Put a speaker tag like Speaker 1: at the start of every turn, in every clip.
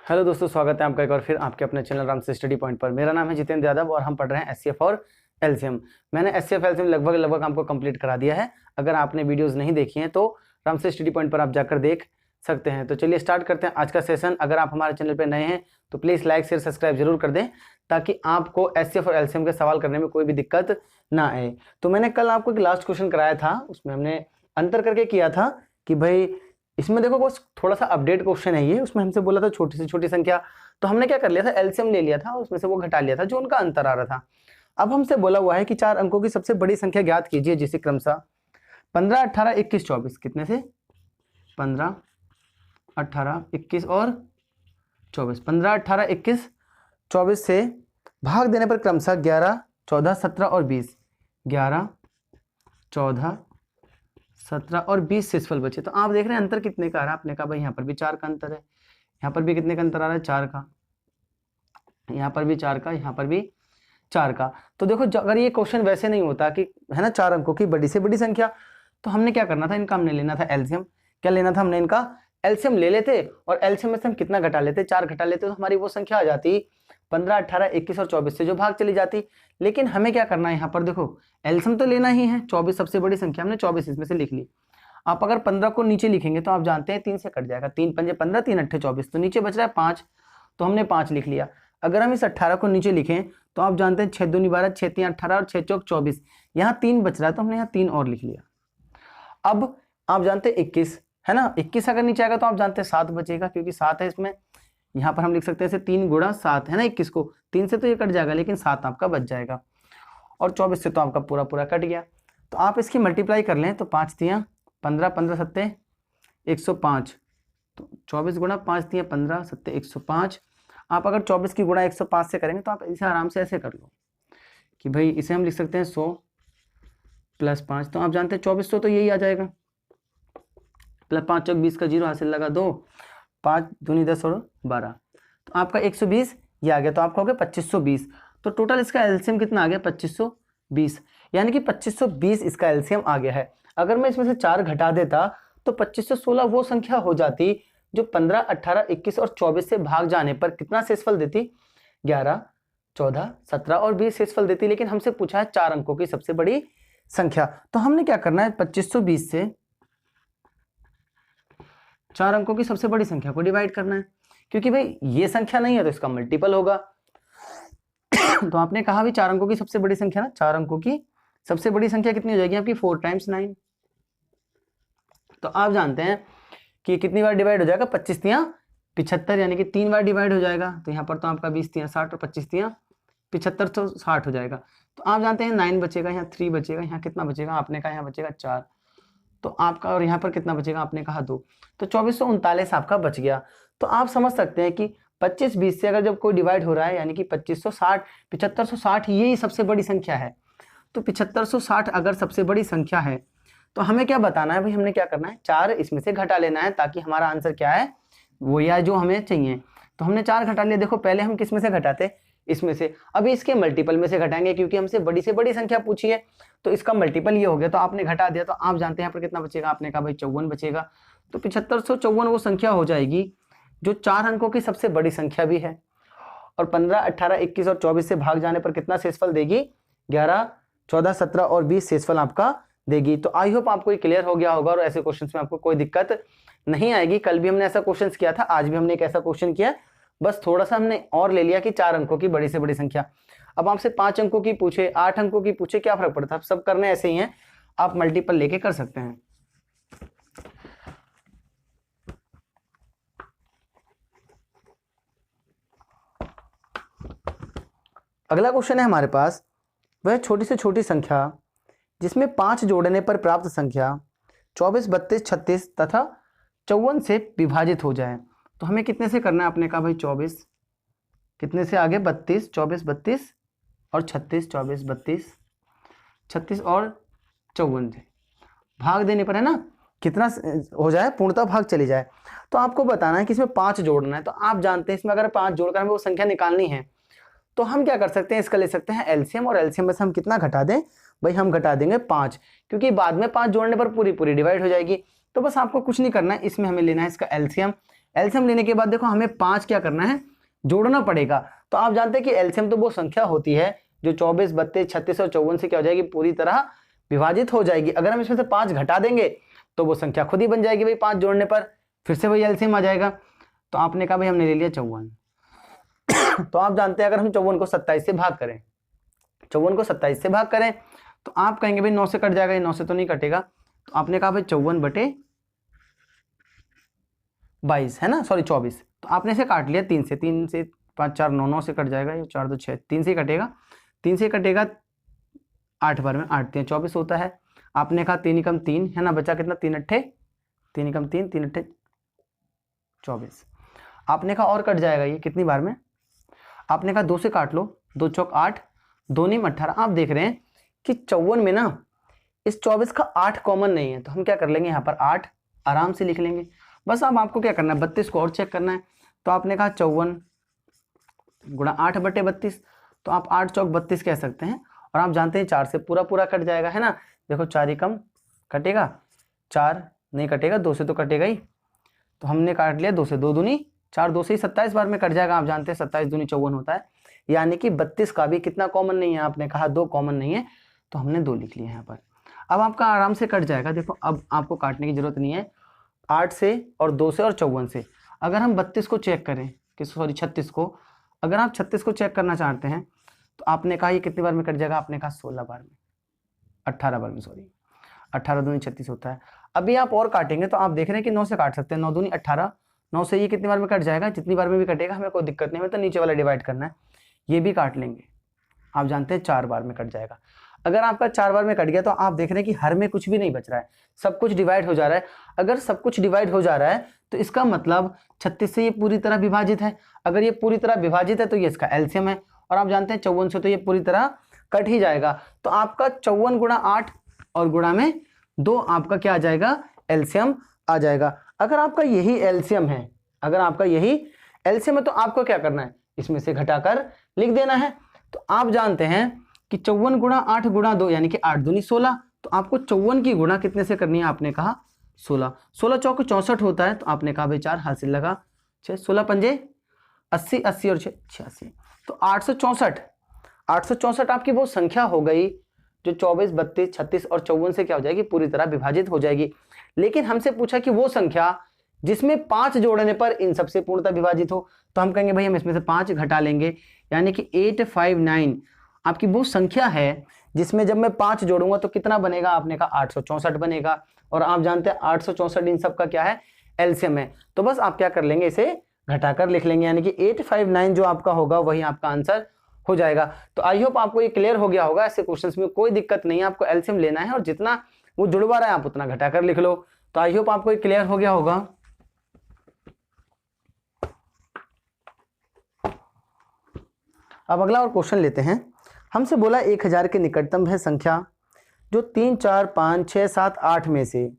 Speaker 1: Hello दोस्तों, स्वागत है आपका एक बार फिर आपके अपने चैनल राम से स्टडी पॉइंट पर। मेरा नाम है जितेंद्र यादव और हम पढ़ रहे हैं एचसीएफ और एलसीएम। मैंने एचसीएफ एलसीएम लगभग आपको कंप्लीट करा दिया है। अगर आपने वीडियोस नहीं देखी हैं तो राम से स्टडी पॉइंट पर आप जाकर देख सकते हैं। तो चलिए स्टार्ट करते हैं आज का सेशन। अगर आप हमारे चैनल पर नए हैं तो प्लीज़ लाइक शेयर सब्सक्राइब जरूर कर दें ताकि आपको एचसीएफ और एलसीएम के सवाल करने में कोई भी दिक्कत ना आए। तो मैंने कल आपको एक लास्ट क्वेश्चन कराया था, उसमें हमने अंतर करके किया था कि भाई इसमें देखो बस थोड़ा सा अपडेट क्वेश्चन है ये। उसमें हमसे बोला था छोटी से छोटी संख्या, तो हमने क्या कर लिया था, एलसीएम ले लिया था और उसमें से वो घटा लिया था जो उनका अंतर आ रहा था। अब हमसे बोला हुआ है कि 4 अंकों की सबसे बड़ी संख्या ज्ञात कीजिए, जिसे क्रमशः 15, 18, 21, 24 कितने से 15, 18, 21 और 24 15, 18, 21, 24 से भाग देने पर क्रमशः 11, 14, 17 और 20 11, 14, 17 और 20 शेषफल बचे। तो आप देख रहे हैं अंतर कितने का आ रहा है। आपने कहा भाई यहाँ पर भी 4 का अंतर है, यहाँ पर भी कितने का अंतर आ रहा है, 4 का, यहाँ पर भी 4 का, यहाँ पर भी 4 का। तो देखो अगर ये क्वेश्चन वैसे नहीं होता कि है ना 4 अंकों की बड़ी से बड़ी संख्या, तो हमने क्या करना था, इनका हमने लेना था एलसीएम। क्या लेना था हमने, इनका एलसीएम ले लेते और एलसीएम में से हम कितना घटा लेते, 4 घटा लेते, तो हमारी वो संख्या आ जाती 15, 18, 21 और 24 से जो भाग चली जाती। लेकिन हमें क्या करना है, यहाँ पर देखो एलसीएम तो लेना ही है, 24 सबसे बड़ी संख्या, हमने 24 इसमें से लिख ली। आप अगर 15 को नीचे लिखेंगे तो आप जानते हैं 3 से कट जाएगा, 3 पंजे 15, 3 अट्ठे 24, तो नीचे बच रहा है 5, तो हमने 5 लिख लिया। अगर हम इस 18 को नीचे लिखें तो आप जानते हैं 6 दूनी 12, 6 3 18 और 6 चौक 24, यहाँ 3 बच रहा है तो हमने यहाँ 3 और लिख लिया। अब आप जानते हैं 21 है ना, 21 अगर नीचे आएगा तो आप जानते हैं 7 बचेगा, क्योंकि 7 है इसमें। यहाँ पर हम लिख सकते हैं 3 गुणा 7 है ना, 21 को 3 से तो ये कट जाएगा, लेकिन 7 आपका बच जाएगा और 24 से तो आपका पूरा पूरा कट गया। तो आप इसकी मल्टीप्लाई कर लें तो 5 तियाँ 15, 15 सत्ते 105, तो 24 गुणा 5 तियाँ 15 सत्ते 105। आप अगर 24 की गुणा 105 से करेंगे तो आप इसे आराम से ऐसे कर लो कि भाई इसे हम लिख सकते हैं 100 प्लस 5, तो आप जानते हैं 2400 तो यही आ जाएगा, प्लस 5 चौक 20 का 0 हासिल लगा 2, 5 दूनी 10 और 12, तो आपका 120 ये आ गया। तो आपका हो गया 2520। तो टोटल इसका एलसीएम कितना आ गया, 2520, यानी कि 2520 इसका एलसीएम आ गया है। अगर मैं इसमें से 4 घटा देता तो 2516 वो संख्या हो जाती जो 15, 18, 21 और 24 से भाग जाने पर कितना शेषफल देती, 11, 14, 17 और 20 शेषफल देती। लेकिन हमसे पूछा है 4 अंकों की सबसे बड़ी संख्या, तो हमने क्या करना है, 2520 से 4 अंकों की सबसे बड़ी संख्या को डिवाइड करना है, क्योंकि भाई ये संख्या नहीं है तो इसका मल्टीपल होगा। तो आपने कहा भी 4 अंकों की सबसे बड़ी संख्या ना, 4 अंकों की सबसे बड़ी संख्या कितनी हो जाएगी आपकी, 4 टाइम्स 9। तो आप जानते हैं कि कितनी बार डिवाइड हो जाएगा, 25 तियाँ 75, यानी कि 3 बार डिवाइड हो जाएगा। तो यहाँ पर तो आपका 20 तियाँ 60 और 25 तियाँ 75, तो 60 हो जाएगा। तो आप जानते हैं 9 बचेगा, यहाँ 3 बचेगा, यहाँ कितना बचेगा, आपने कहा यहाँ बचेगा 4, तो आपका, और यहाँ पर कितना बचेगा, आपने कहा 2, तो 2439 आपका बच गया। तो आप समझ सकते हैं कि 25-20 से अगर जब कोई डिवाइड हो रहा है, यानी कि 2560 7560 यही सबसे बड़ी संख्या है। तो 7560 अगर सबसे बड़ी संख्या है तो हमें क्या बताना है भाई, हमने क्या करना है, 4 इसमें से घटा लेना है, ताकि हमारा आंसर क्या है, वो या जो हमें चाहिए। तो हमने 4 घटा लिया। देखो पहले हम किस में से घटाते, इसमें से, अभी इसके मल्टीपल में से घटाएंगे, क्योंकि हमसे बड़ी से बड़ी संख्या पूछी है तो इसका मल्टीपल ये हो गया। तो आपने घटा दिया, तो आप जानते हैं यहाँ पर कितना बचेगा, आपने कहा भाई 54 बचेगा। तो 7554 वो संख्या हो जाएगी जो 4 अंकों की सबसे बड़ी संख्या भी है, और 15, 18, 21 और 24 से भाग जाने पर कितना शेषफल देगी, 11, 14, 17 और 20 शेषफल आपका देगी। तो आई होप आपको ये क्लियर हो गया होगा और ऐसे क्वेश्चंस में आपको कोई दिक्कत नहीं आएगी। कल भी हमने ऐसा क्वेश्चन किया था, आज भी हमने एक ऐसा क्वेश्चन किया, बस थोड़ा सा हमने और ले लिया कि 4 अंकों की बड़ी से बड़ी संख्या। अब आपसे 5 अंकों की पूछे, 8 अंकों की पूछे, क्या फर्क पड़ता है, सब करने ऐसे ही हैं, आप मल्टीपल लेके कर सकते हैं। अगला क्वेश्चन है हमारे पास, वह छोटी से छोटी संख्या जिसमें 5 जोड़ने पर प्राप्त संख्या 24, 32, 36 तथा 54 से विभाजित हो जाए। तो हमें कितने से करना है, आपने कहा भाई 24, कितने से आगे 32, 24, 32 और 36, 24, 32, 36 और 54 से भाग देने पर है ना, कितना हो जाए, पूर्णतः भाग चली जाए। तो आपको बताना है कि इसमें 5 जोड़ना है। तो आप जानते हैं इसमें अगर 5 जोड़कर हमें वो संख्या निकालनी है तो हम क्या कर सकते हैं, इसका ले सकते हैं एलसीएम, और एलसीएम में से हम कितना घटा दें, भाई हम घटा देंगे 5, क्योंकि बाद में 5 जोड़ने पर पूरी पूरी डिवाइड हो जाएगी। तो बस आपको कुछ नहीं करना है, इसमें हमें लेना है इसका एलसीएम। एलसीएम लेने के बाद देखो हमें 5 क्या करना है, जोड़ना पड़ेगा। तो आप जानते हैं कि एलसीएम तो वो संख्या होती है जो 24, 32, 36 और 54 से क्या हो जाएगी, पूरी तरह विभाजित हो जाएगी। अगर हम इसमें से 5 घटा देंगे तो वो संख्या खुद ही बन जाएगी भाई, 5 जोड़ने पर फिर से वही एलसीएम आ जाएगा। तो आपने कहा भाई हमने ले लिया 54। तो आप जानते हैं अगर हम 54 को 27 से भाग करें, 54 को 27 से भाग करें तो आप कहेंगे भाई 9 से कट जाएगा, ये 9 से तो नहीं कटेगा। तो आपने कहा भाई 54/22 है ना, सॉरी 24। तो आपने इसे काट लिया 3 से, 3 से 5 4 9, 9 से कट जाएगा, ये 4 2 6, 3 से कटेगा, 3 से कटेगा 8 बार में, 8 3 24 होता है। आपने कहा 3 एकम 3 है ना, बचा कितना, 3 अट्ठे 3 एकम 3, 3 अट्ठे 24। आपने कहा और कट जाएगा ये कितनी बार में, आपने कहा 2 से काट लो, 2 चौक 8, 2 नीम 18। आप देख रहे हैं कि 54 में ना इस 24 का 8 कॉमन नहीं है, तो हम क्या कर लेंगे यहाँ पर 8 आराम से लिख लेंगे। बस अब आपको क्या करना है, 32 को और चेक करना है। तो आपने कहा 54 गुणा 8/32, तो आप 8 चौक 32 कह सकते हैं। और आप जानते हैं 4 से पूरा पूरा कट जाएगा है ना, देखो 4 एकम कटेगा, 4 नहीं कटेगा, 2 से तो कटेगा ही। तो हमने काट लिया 2 से, 2 दूनी 4, 2 से ही 27 बार में कट जाएगा। आप जानते हैं 27 दूनी 54 होता है, यानी कि 32 का भी कितना कॉमन नहीं है, आपने कहा 2 कॉमन नहीं है, तो हमने 2 लिख लिया यहाँ पर। अब आपका आराम से कट जाएगा। देखो अब आपको काटने की जरूरत नहीं है, 8 से और 2 से और 54 से। अगर हम 32 को चेक करें, कि सॉरी 36 को, अगर आप 36 को चेक करना चाहते हैं तो आपने कहा ये कितनी बार में कट जाएगा, आपने कहा 16 बार में, 18 बार में, सॉरी 18 दूनी 36 होता है। अभी आप और काटेंगे तो आप देख रहे हैं कि 9 से काट सकते हैं, 9 दूनी 18, 9 से ये कितनी बार में कट जाएगा, जितनी बार में भी कटेगा हमें कोई दिक्कत नहीं है, तो नीचे वाला डिवाइड करना है, ये भी काट लेंगे। आप जानते हैं 4 बार में कट जाएगा। अगर आपका 4 बार में कट गया तो आप देख रहे हैं कि हर में कुछ भी नहीं बच रहा है, सब कुछ डिवाइड हो जा रहा है। अगर सब कुछ डिवाइड हो जा रहा है तो इसका मतलब 36 से ये पूरी तरह विभाजित है। अगर ये पूरी तरह विभाजित है तो ये इसका एलसीएम है, और आप जानते हैं 54 से तो ये पूरी तरह कट ही जाएगा। तो आपका 54 गुणा 8 और गुणा में 2 आपका क्या आ जाएगा, एलसीएम आ जाएगा। अगर आपका यही एलसीएम है, अगर आपका यही एलसीएम है तो आपको क्या करना है, इसमें से घटाकर लिख देना है। तो आप जानते हैं कि 54 गुणा 8 गुणा 2 यानी कि 8 दूनी 16। तो आपको 54 की गुणा कितने से करनी है, आपने कहा 16, 16 चौक 64 होता है। तो आपने कहा भाई 4 हासिल लगा 6, 16 पंजे 80, 80 और 6 86, तो 864। 864 आपकी वो संख्या हो गई जो 24, 32, 36 और 54 से क्या हो जाएगी, पूरी तरह विभाजित हो जाएगी। लेकिन हमसे पूछा कि वो संख्या जिसमें 5 जोड़ने पर इन सबसे पूर्णतः विभाजित हो, तो हम कहेंगे भाई हम इसमें से 5 घटा लेंगे, यानी कि 859 आपकी वो संख्या है जिसमें जब मैं 5 जोड़ूंगा तो कितना बनेगा, आपने कहा 864 बनेगा। और आप जानते हैं 864 इन सब का क्या है, एलसीएम है। तो बस आप क्या कर लेंगे, इसे घटाकर लिख लेंगे, यानी कि 859 जो आपका होगा वही आपका आंसर हो जाएगा। तो आई होप आपको ये क्लियर हो गया होगा। ऐसे क्वेश्चंस में कोई दिक्कत नहीं है, आपको एलसीएम लेना है और जितना वो जुड़वा रहा है आप उतना घटाकर लिख लो। तो आई होप आपको ये क्लियर हो गया होगा। अब अगला और क्वेश्चन लेते हैं। हमसे बोला 1000 के निकटतम है संख्या जो 3, 4, 5, 6, 7, 8 में से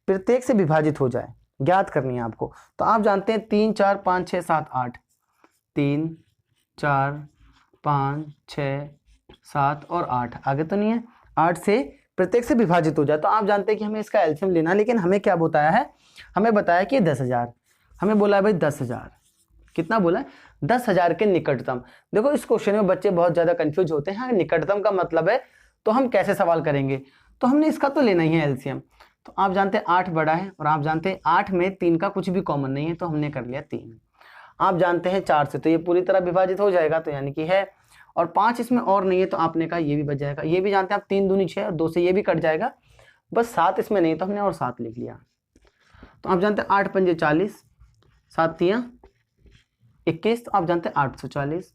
Speaker 1: प्रत्येक से विभाजित हो जाए, ज्ञात करनी है आपको। तो आप जानते हैं 3, 4, 5, 6, 7, 8, 3, 4, 5, 6, 7 और 8, आगे तो नहीं है, 8 से प्रत्येक से विभाजित हो जाए। तो आप जानते हैं कि हमें इसका एलसीएम लेना है, लेकिन हमें क्या बताया है, हमें बताया कि 10,000, हमें बोला है भाई 10,000, कितना बोला है, 10,000 के निकटतम। देखो इस क्वेश्चन में बच्चे बहुत ज्यादा कंफ्यूज होते हैं, निकटतम का मतलब है तो हम कैसे सवाल करेंगे, तो हमने इसका तो लेना ही है एलसीएम। तो आप जानते हैं 8 बड़ा है और आप जानते हैं 8 में 3 का कुछ भी कॉमन नहीं है, तो हमने कर लिया 3। आप जानते हैं 4 से तो ये पूरी तरह विभाजित हो जाएगा, तो यानी कि है, और 5 इसमें और नहीं है, तो आपने कहा ये भी बच जाएगा। ये भी जानते हैं आप 3 दूनी 6 और 2 से ये भी कट जाएगा, बस 7 इसमें नहीं, तो हमने और 7 लिख लिया। तो आप जानते हैं 8 पंजे 40, 7 तियां 21, तो आप जानते हैं 840,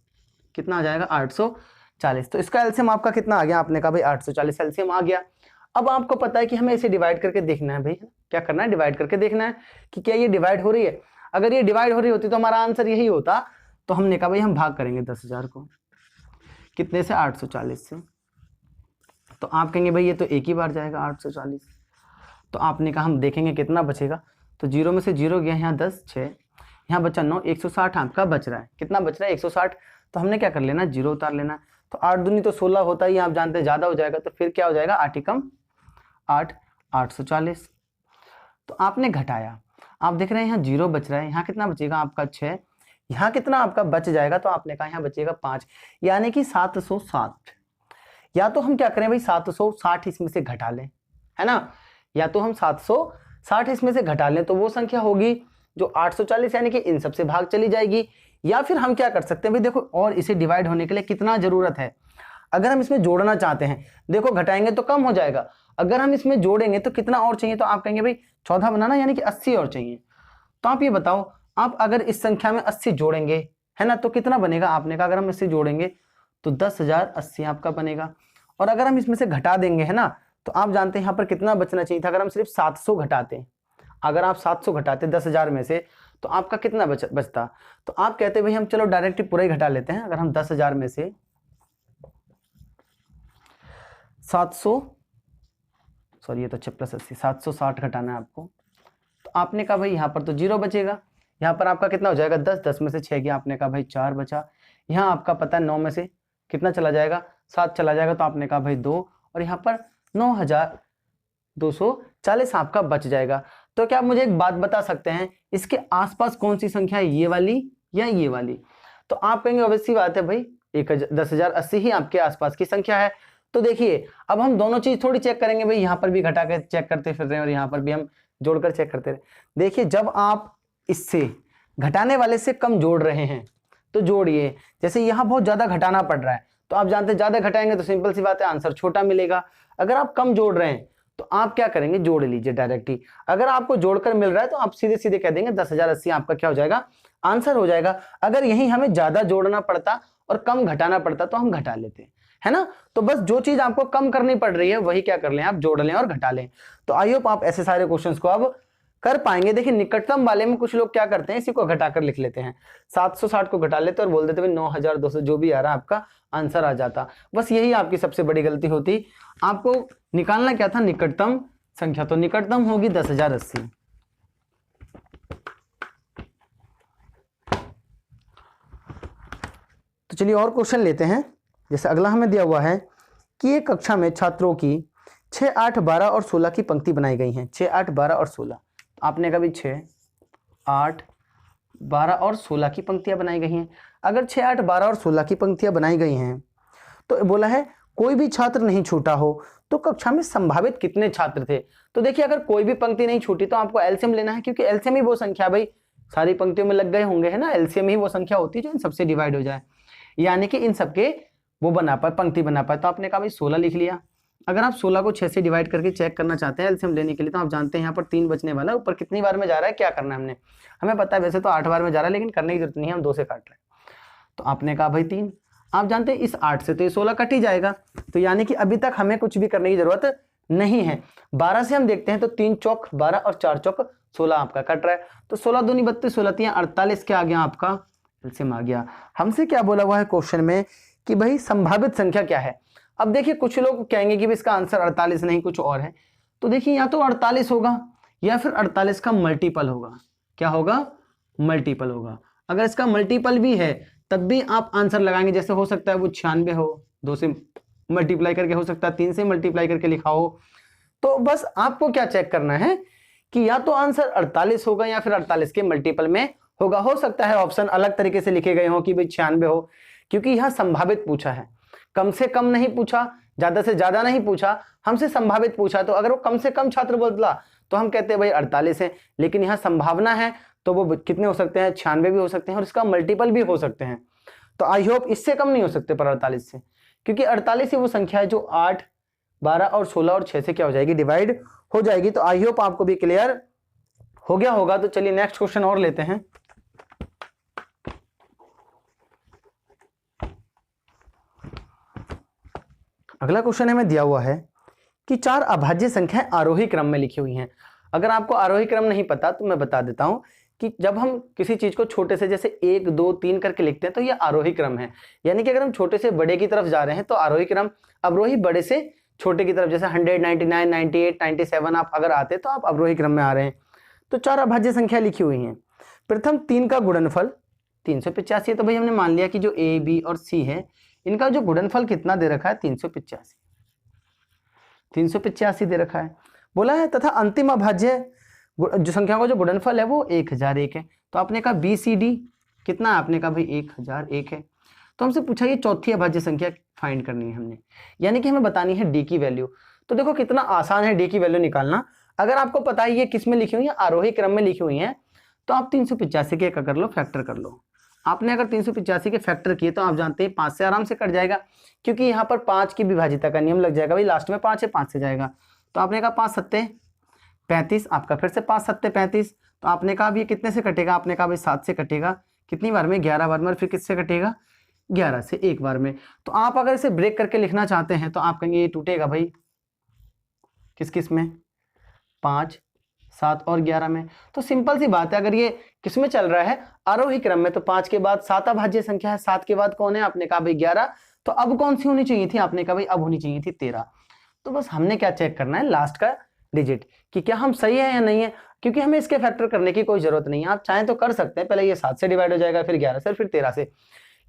Speaker 1: कितना आ जाएगा 840। तो इसका एलसीएम आपका कितना आ गया, आपने कहा भाई 840 एलसीएम आ गया। अब आपको पता है कि हमें इसे डिवाइड करके देखना है, भाई क्या करना है, डिवाइड करके देखना है कि क्या ये डिवाइड हो रही है। अगर ये डिवाइड हो रही होती तो हमारा आंसर यही होता। तो हमने कहा भाई हम भाग करेंगे 10,000 को कितने से, 840 से। तो आप कहेंगे भाई ये तो एक ही बार जाएगा 840। तो आपने कहा हम देखेंगे कितना बचेगा। तो 0 में से 0 गया, यहाँ 10, 6, यहाँ बचा 9, 160 आपका बच रहा है। कितना बच रहा है, 160। तो हमने क्या कर लेना, 0 उतार लेना। तो 8 दूनी तो 16 होता ही, आप जानते हैं ज़्यादा हो जाएगा, तो फिर क्या हो जाएगा, 8 एकम 8, 840। तो आपने घटाया, आप देख रहे हैं यहाँ 0 बच रहा है, यहाँ कितना बचेगा आपका 6, यहाँ कितना आपका बच जाएगा, तो आपने कहा यहाँ बचेगा 5, यानी कि 760। या तो हम क्या करें भाई 760 इसमें से घटा लें, है ना, या तो हम 760 इसमें से घटा लें तो वो संख्या होगी जो 840, यानी कि इन सबसे भाग चली जाएगी। या फिर हम क्या कर सकते हैं भाई, देखो और इसे डिवाइड होने के लिए कितना जरूरत है, अगर हम इसमें जोड़ना चाहते हैं, देखो घटाएंगे तो कम हो जाएगा, अगर हम इसमें जोड़ेंगे तो कितना और चाहिए, तो आप कहेंगे भाई 14 बनाना, यानी कि 80 और चाहिए। तो आप ये बताओ, आप अगर इस संख्या में 80 जोड़ेंगे, है ना, तो कितना बनेगा, आपने कहा अगर हम इससे जोड़ेंगे तो 10,080 आपका बनेगा। और अगर हम इसमें से घटा देंगे, है ना, तो आप जानते हैं यहाँ पर कितना बचना चाहिए था, अगर हम सिर्फ 700 घटाते, अगर आप 700 घटाते 10,000 में से, तो आपका कितना बचता। तो आप कहते भाई हम चलो डायरेक्ट पूरा ही घटा लेते हैं, अगर हम 10,000 में से 760 घटाना है आपको, तो आपने कहा भाई यहाँ पर तो 0 बचेगा, यहाँ पर आपका कितना हो जाएगा 10 में से 6 गया, आपने कहा भाई 4 बचा, यहाँ आपका पता है 9 में से कितना चला जाएगा, 7 चला जाएगा, तो आपने कहा भाई 2, और यहाँ पर 9,240 आपका बच जाएगा। तो क्या आप मुझे एक बात बता सकते हैं, इसके आसपास कौन सी संख्या है, ये वाली या ये वाली। तो आप कहेंगे ऑब्वियस सी बात है भाई 10,080 ही आपके आसपास की संख्या है। तो देखिए अब हम दोनों चीज थोड़ी चेक करेंगे भाई, यहाँ पर भी घटा कर चेक करते फिर रहे हैं और यहाँ पर भी हम जोड़कर चेक करते रहे। देखिए जब आप इससे घटाने वाले से कम जोड़ रहे हैं तो जोड़िए, जैसे यहाँ बहुत ज्यादा घटाना पड़ रहा है, तो आप जानते हैं ज्यादा घटाएंगे तो सिंपल सी बात है आंसर छोटा मिलेगा। अगर आप कम जोड़ रहे हैं तो आप क्या करेंगे, जोड़ लीजिए डायरेक्ट ही। अगर आपको जोड़कर मिल रहा है तो आप सीधे सीधे कह देंगे 10,080 आपका क्या हो जाएगा, आंसर हो जाएगा। अगर यही हमें ज्यादा जोड़ना पड़ता और कम घटाना पड़ता तो हम घटा लेते, है ना। तो बस जो चीज आपको कम करनी पड़ रही है वही क्या कर लें, आप जोड़ लें और घटा लें। तो आई होप आप ऐसे सारे क्वेश्चंस को अब कर पाएंगे। देखिए निकटतम वाले में कुछ लोग क्या करते हैं, इसी को घटाकर लिख लेते हैं, 760 को घटा लेते और बोल देते 9,200 जो भी आ रहा है आपका आंसर आ जाता। बस यही आपकी सबसे बड़ी गलती होती। आपको निकालना क्या था, निकटतम संख्या, तो निकटतम होगी 10,080। तो चलिए और क्वेश्चन लेते हैं। जैसे अगला हमें दिया हुआ है कि एक कक्षा में छात्रों की 6, 8, 12 और 16 की पंक्ति बनाई गई हैं। 6, 8, 12 और 16, आपने कहा 6, 8, 12 और 16 की पंक्तियां बनाई गई हैं। अगर 6, 8, 12 और 16 की पंक्तियां बनाई गई हैं तो बोला है कोई भी छात्र नहीं छूटा हो तो कक्षा में संभावित कितने छात्र थे। तो देखिए अगर कोई भी पंक्ति नहीं छूटी तो आपको एलसीएम लेना है, क्योंकि एलसीएम ही वो संख्या भाई सारी पंक्तियों में लग गए होंगे, है ना। एलसीएम ही वो संख्या होती है जो इन सबसे डिवाइड हो जाए, यानी कि इन सबके वो बना पाए, पंक्ति बना पाए। तो आपने कहा भाई 16 लिख लिया। अगर आप 16 को 6 से डिवाइड करके चेक करना चाहते हैं एलसीएम लेने के लिए, तो आप जानते हैं यहाँ पर 3 बचने वाला है, ऊपर कितनी बार में जा रहा है, क्या करना है हमें पता है वैसे तो 8 बार में जा रहा है, लेकिन करने की जरूरत नहीं है, हम 2 से काट रहे हैं। तो आपने कहा भाई 3, आप जानते हैं इस 8 से तो ये 16 कट ही जाएगा, तो यानी कि अभी तक हमें कुछ भी करने की जरूरत नहीं है। 12 से हम देखते हैं तो 3 चौक 12 और 4 चौक 16 आपका कट रहा है। तो 16 दूनी 32, 16 3 48 क्या आ गया आपका एलसीएम आ गया। हमसे क्या बोला हुआ है क्वेश्चन में कि भाई संभावित संख्या क्या है। अब देखिए कुछ लोग कहेंगे कि इसका आंसर 48 नहीं कुछ और है, तो देखिए या तो 48 होगा या फिर 48 का मल्टीपल होगा। क्या होगा, मल्टीपल होगा। अगर इसका मल्टीपल भी है तब भी आप आंसर लगाएंगे, जैसे हो सकता है वो 96 हो, 2 से मल्टीप्लाई करके हो सकता है 3 से मल्टीप्लाई करके लिखा हो। तो बस आपको क्या चेक करना है कि या तो आंसर 48 होगा या फिर 48 के मल्टीपल में होगा। हो सकता है ऑप्शन अलग तरीके से लिखे गए हो कि भाई 96 हो, क्योंकि यह संभावित पूछा है, कम से कम नहीं पूछा, ज्यादा से ज्यादा नहीं पूछा, हमसे संभावित पूछा। तो अगर वो कम से कम छात्र बोला तो हम कहते हैं भाई 48 है, लेकिन यहाँ संभावना है तो वो कितने हो सकते हैं, 96 भी हो सकते हैं और इसका मल्टीपल भी हो सकते हैं। तो आई होप इससे कम नहीं हो सकते पर 48 से, क्योंकि 48 ही वो संख्या है जो 8, 12 और 16 और 6 से क्या हो जाएगी, डिवाइड हो जाएगी। तो आई होप आपको भी क्लियर हो गया होगा। तो चलिए नेक्स्ट क्वेश्चन और लेते हैं। अगला क्वेश्चन हमें दिया हुआ है कि 4 अभाज्य संख्याएं आरोही क्रम में लिखी हुई हैं। अगर आपको आरोही क्रम नहीं पता तो मैं बता देता हूं कि जब हम किसी चीज को छोटे से जैसे 1, 2, 3 करके लिखते हैं तो ये आरोही क्रम है। यानी कि अगर हम छोटे से बड़े की तरफ जा रहे हैं तो आरोही क्रम, अवरोही बड़े से छोटे की तरफ, जैसे 100, 99, 98, 97 आप अगर आते तो आप अवरोही क्रम में आ रहे हैं। तो 4 अभाज्य संख्या लिखी हुई हैं। प्रथम 3 का गुणनफल 385 है, तो भाई हमने मान लिया कि जो ए, बी और सी है इनका जो गुणनफल कितना दे रखा है, 385 दे रखा है। बोला है तथा अंतिम अभाज्य जो संख्या का जो गुणनफल है वो 1001 है। तो आपने कहा BCD कितना है, आपने कहा भाई 1001 है। तो हमसे पूछा ये चौथी अभाज्य संख्या फाइंड करनी है हमने, यानी कि हमें बतानी है डी की वैल्यू। तो देखो कितना आसान है डी की वैल्यू निकालना। अगर आपको पता है ये किस में लिखी हुई है, आरोही क्रम में लिखी हुई है, तो आप 385 के कर लो, फैक्टर कर लो। आपने अगर 385 के फैक्टर किए तो आप जानते हैं 5 से आराम से कट जाएगा, क्योंकि यहाँ पर 5 की विभाजिता का नियम लग जाएगा भाई, लास्ट में 5 है, 5 से जाएगा। तो आपने कहा 5 सत्ते 35, आपका फिर से 5 सत्ते 35। तो आपने कहा अब ये कितने से कटेगा, आपने कहा भाई 7 से कटेगा, कितनी बार में, 11 बार में, और फिर किससे कटेगा, 11 से एक बार में। तो आप अगर इसे ब्रेक करके लिखना चाहते हैं तो आप कहेंगे ये टूटेगा भाई किस किस में, 5, 7 और 11 में। तो सिंपल सी बात है, अगर ये किस में चल रहा है, आरोही क्रम में, तो 5 के बाद 7 अभाज्य संख्या है, 7 के बाद कौन है, आपने कहा भाई 11। तो अब कौन सी होनी चाहिए थी, आपने कहा भाई अब होनी चाहिए थी 13। तो बस हमने क्या चेक करना है, लास्ट का डिजिट, कि क्या हम सही है या नहीं है, क्योंकि हमें इसके फैक्टर करने की कोई जरूरत नहीं है। आप चाहें तो कर सकते हैं, पहले ये 7 से डिवाइड हो जाएगा, फिर 11 से, फिर 13 से।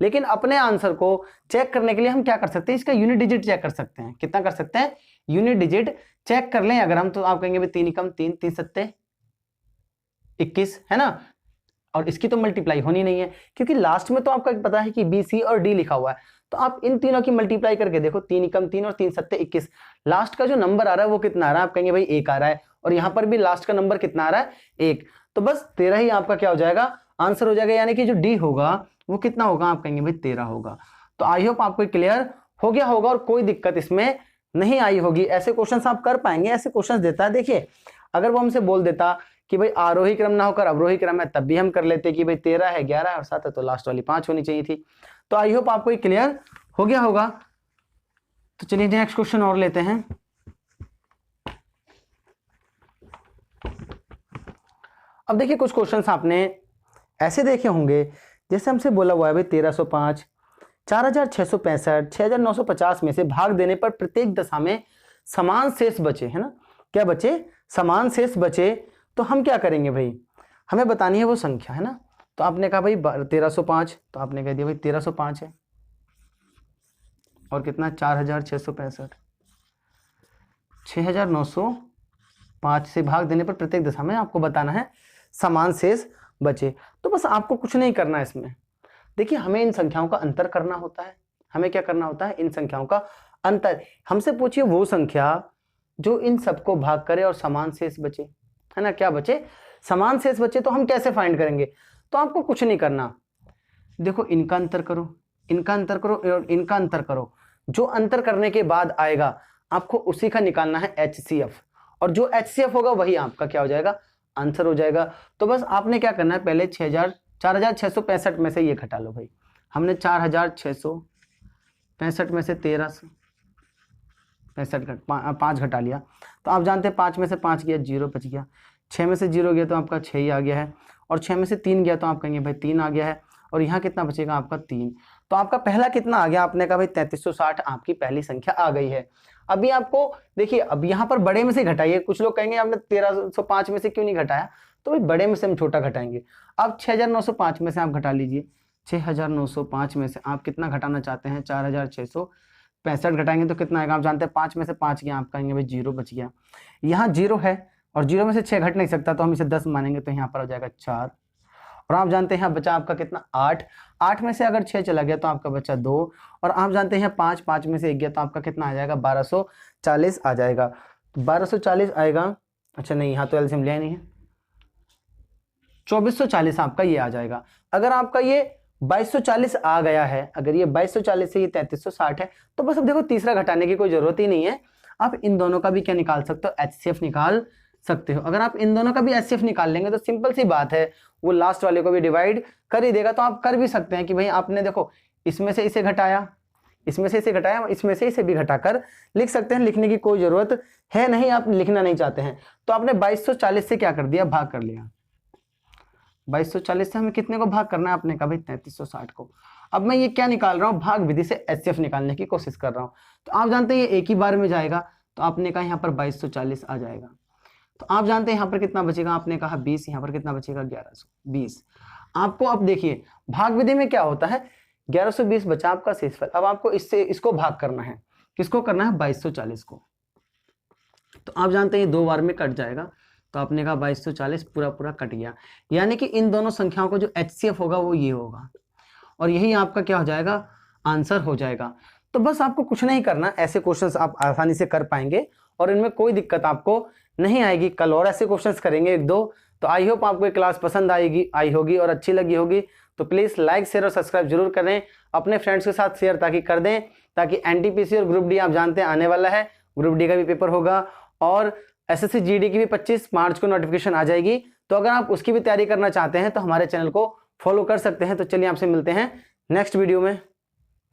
Speaker 1: लेकिन अपने आंसर को चेक करने के लिए हम क्या कर सकते हैं, इसका यूनिट डिजिट चेक कर सकते हैं। कितना कर सकते हैं, यूनिट डिजिट चेक कर लें अगर हम, तो आप कहेंगे भाई 3 एकम 3, 3 सत्ते 21 है ना, और इसकी तो मल्टीप्लाई होनी नहीं है, क्योंकि लास्ट में तो आपका पता है कि बी, सी और डी लिखा हुआ है। तो आप इन तीनों की मल्टीप्लाई करके देखो, 3 एकम 3 और 3 सत्ते 21, लास्ट का जो नंबर आ रहा है वो कितना आ रहा है, आप कहेंगे भाई 1 आ रहा है, और यहाँ पर भी लास्ट का नंबर कितना आ रहा है, 1। तो बस 13 ही आपका क्या हो जाएगा, आंसर हो जाएगा, यानी कि जो डी होगा वो कितना होगा, आप कहेंगे भाई 13 होगा। तो आई होप आपको क्लियर हो गया होगा और कोई दिक्कत इसमें नहीं आई होगी। ऐसे क्वेश्चंस आप कर पाएंगे, ऐसे क्वेश्चंस देता है। देखिए अगर वो हमसे बोल देता कि भाई आरोही क्रम ना होकर अवरोही क्रम है, तब भी हम कर लेते कि भाई 13 है, 11 है और 7 है, तो लास्ट वाली 5 होनी चाहिए थी। तो आई होप आपको क्लियर हो गया होगा। तो चलिए नेक्स्ट क्वेश्चन और लेते हैं। अब देखिए कुछ क्वेश्चंस आपने ऐसे देखे होंगे, जैसे हमसे बोला हुआ है भाई 1305, 4665, 6950 में से भाग देने पर प्रत्येक दशा में समान शेष बचे, है ना, क्या बचे, समान शेष बचे। तो हम क्या करेंगे भाई, हमें बतानी है वो संख्या, है ना। तो आपने कहा भाई 1305, तो आपने कह दिया भाई 1305 है, और कितना 4665, 6905 से भाग देने पर प्रत्येक दशा में आपको बताना है समान शेष बचे। तो बस आपको कुछ नहीं करना है इसमें। देखिए हमें इन संख्याओं का अंतर करना होता है। हमें क्या करना होता है, इन संख्याओं का अंतर। हमसे पूछिए वो संख्या जो इन सबको भाग करे और समान शेष बचे, है ना, क्या बचे, समान शेष बचे। तो हम कैसे फाइंड करेंगे, तो आपको कुछ नहीं करना। देखो इनका अंतर करो, इनका अंतर करो और इनका अंतर करो, जो अंतर करने के बाद आएगा आपको उसी का निकालना है HCF, और जो HCF होगा वही आपका क्या हो जाएगा, आंसर हो जाएगा। तो बस आपने क्या करना है, पहले 4665 में से ये घटा लो भाई। हमने 4665 में से 1365 5 घटा लिया। तो आप जानते हैं 5 में से 5 गया 0 बच गया, 6 में से 0 गया तो आपका 6 ही आ गया है, और 6 में से 3 गया तो आप कहेंगे भाई 3 आ गया है, और यहाँ कितना बचेगा आपका 3। तो आपका पहला कितना आ गया, आपने कहा भाई 3360 आपकी पहली संख्या आ गई है। अभी आपको देखिए, अब यहाँ पर बड़े में से घटाइए। कुछ लोग कहेंगे आपने 1305 में से क्यों नहीं घटाया, तो भाई बड़े में से हम छोटा घटाएंगे। अब 6905 में से आप घटा लीजिए, 6905 में से आप कितना घटाना चाहते हैं, 4665 घटाएंगे तो कितना आएगा, आप जानते हैं 5 में से 5 गया, आप कहेंगे भाई 0 बच गया। यहाँ 0 है और 0 में से 6 घट नहीं सकता, तो हम इसे 10 मानेंगे, तो यहाँ पर हो जाएगा 4। और आप जानते हैं यहाँ बचा आपका कितना 8, 8 में से अगर 6 चला गया तो आपका बचा 2, और आप जानते हैं 5, 5 में से 1 गया तो आपका कितना आ जाएगा 1240 आ जाएगा। 1240 आएगा, अच्छा नहीं यहाँ तो एलसीएम लिया नहीं है, 2440 आपका ये आ जाएगा। अगर आपका ये 2240 आ गया है, अगर ये 2240 से ये 3360 है, तो बस अब देखो तीसरा घटाने की कोई जरूरत ही नहीं है। आप इन दोनों का भी क्या निकाल सकते हो, HCF निकाल सकते हो। अगर आप इन दोनों का भी HCF निकाल लेंगे तो सिंपल सी बात है, वो लास्ट वाले को भी डिवाइड कर ही देगा। तो आप कर भी सकते हैं कि भाई आपने देखो इसमें से इसे घटाया, इसमें से इसे घटाया, इसमें से इसे भी घटाकर लिख सकते हैं। लिखने की कोई जरूरत है नहीं, आप लिखना नहीं चाहते हैं तो आपने 2240 से क्या कर दिया, भाग कर लिया। 2240 से हमें कितने को भाग करना है, आपने कहा भाई 3360 को। अब मैं ये क्या निकाल रहा हूँ, भाग विधि से HCF निकालने की कोशिश कर रहा हूँ। तो आप जानते हैं ये एक ही बार में जाएगा, तो आपने कहा यहाँ पर 2240 आ जाएगा। तो आप जानते हैं यहाँ पर कितना बचेगा, आपने कहा 20, यहाँ पर कितना बचेगा 1120। आपको अब देखिए भाग विधि में क्या होता है, 1120 बचा आपका शेषफल। अब आपको इससे इसको भाग करना है, किसको करना है, 2240 को। तो आप जानते हैं ये 2 बार में कट जाएगा, तो तो आपने कहा 2240 पूरा पूरा कट गया, यानी कि इन दोनों संख्याओं को जो HCF होगा वो ये होगा, और यही आपका क्या हो जाएगा, आंसर हो जाएगा। तो बस आपको कुछ नहीं करना, ऐसे क्वेश्चंस आप आसानी से कर पाएंगे और इनमें कोई दिक्कत आपको नहीं आएगी। कल और ऐसे क्वेश्चंस करेंगे एक दो। तो आई होप आपको ये क्लास पसंद आई होगी और अच्छी लगी होगी। तो प्लीज़ लाइक शेयर और सब्सक्राइब जरूर करें, अपने फ्रेंड्स के साथ शेयर ताकि कर दें, ताकि NTPC और ग्रुप डी आप जानते हैं आने वाला है, ग्रुप डी का भी पेपर होगा और SSC GD की भी 25 मार्च को नोटिफिकेशन आ जाएगी। तो अगर आप उसकी भी तैयारी करना चाहते हैं तो हमारे चैनल को फॉलो कर सकते हैं। तो चलिए आपसे मिलते हैं नेक्स्ट वीडियो में।